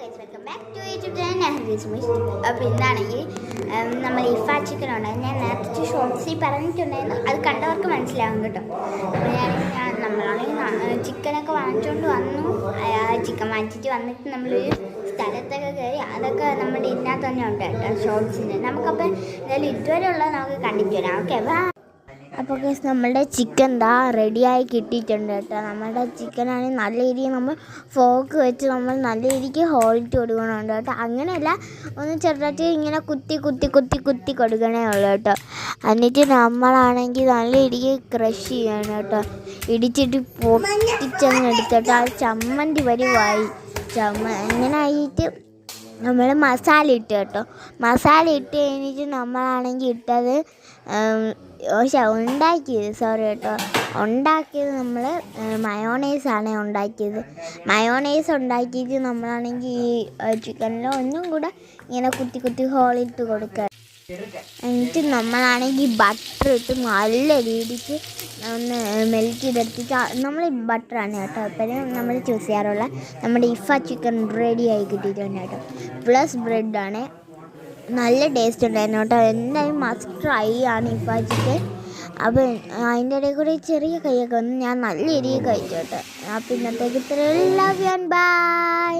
Guys welcome back to YouTube channel. ഞാൻ ഹരീസ്. അപ്പോൾ ഇന്നാണെങ്കിൽ നമ്മൾ ഇഫ ചിക്കൻ ഉണ്ടായി. ഞാൻ നേരത്തെ ഷോർട്സിൽ പറഞ്ഞിട്ടുണ്ടായിരുന്നു, അത് കണ്ടവർക്ക് മനസ്സിലാവും കേട്ടോ. അപ്പോൾ നമ്മളാണെങ്കിൽ ചിക്കനൊക്കെ വാങ്ങിച്ചുകൊണ്ട് വന്നു. ചിക്കൻ വാങ്ങിച്ചിട്ട് വന്നിട്ട് നമ്മളൊരു സ്ഥലത്തൊക്കെ കയറി. അതൊക്കെ നമ്മുടെ ഇതിനകത്ത് തന്നെ ഉണ്ട് കേട്ടോ, ഷോർട്സിന്. നമുക്കപ്പോൾ എന്തായാലും ഇതുവരെ ഉള്ളത് നമുക്ക് കണ്ടിട്ട് വരാം. ഓക്കെ ബാ. അപ്പോൾ കേസ് നമ്മളുടെ ചിക്കൻ റെഡിയായി കിട്ടിയിട്ടുണ്ട് കേട്ടോ. നമ്മുടെ ചിക്കനാണെങ്കിൽ നല്ല രീതിയിൽ നമ്മൾ ഫോക്ക് വെച്ച് നമ്മൾ നല്ല രീതിക്ക് ഹോൾട്ട് കൊടുക്കണമുണ്ട് കേട്ടോ. അങ്ങനെയല്ല, ഒന്ന് ചെറുതായിട്ട് ഇങ്ങനെ കുത്തി കൊടുക്കണേ ഉള്ളൂ കേട്ടോ. എന്നിട്ട് നമ്മളാണെങ്കിൽ നല്ല രീതിക്ക് ക്രഷ് ചെയ്യണം കേട്ടോ. ഇടിച്ചിട്ട് പൊട്ടിച്ചങ്ങ് എടുത്തിട്ട് ആ ചമ്മന്തി പരിവായി അങ്ങനെ ആയിട്ട് നമ്മൾ മസാല ഇട്ട് കേട്ടോ. മസാല ഇട്ട് കഴിഞ്ഞിട്ട് നമ്മളാണെങ്കിൽ ഇട്ടത് ഉണ്ടാക്കിയത് നമ്മൾ മയോണൈസാണ് ഉണ്ടാക്കിയത്. മയോണൈസ് ഉണ്ടാക്കിയിട്ട് നമ്മളാണെങ്കിൽ ഈ ചിക്കനിൽ ഒന്നും കൂടെ ഇങ്ങനെ കുത്തി ഹോളിട്ട് കൊടുക്കുക. എന്നിട്ട് നമ്മളാണെങ്കിൽ ബട്ടർ ഇട്ട് നല്ല രീതിക്ക് ഒന്ന് മെൽറ്റ് ചെയ്തെടുത്തിട്ട് നമ്മൾ ബട്ടറാണ് കേട്ടോ എപ്പോഴും നമ്മൾ ചൂസ് ചെയ്യാറുള്ള. നമ്മുടെ ഇഫ ചിക്കൻ റെഡിയായി കിട്ടിയിട്ടുണ്ട് കേട്ടോ. പ്ലസ് ബ്രെഡാണ്. നല്ല ടേസ്റ്റ് ഉണ്ടായിരുന്നു കേട്ടോ. എന്തായാലും മസ്റ്റ് ട്രൈ ആണ് ഇഫ ചിക്കൻ. അപ്പോൾ അതിൻ്റെ ഇടയിൽ കൂടെ ചെറിയ കൈയൊക്കെ വന്ന് ഞാൻ നല്ല രീതിയിൽ കഴിച്ചു കേട്ടോ. അപ്പോൾ ഇന്നത്തേക്ക് ഇത്രയും. Love you and by.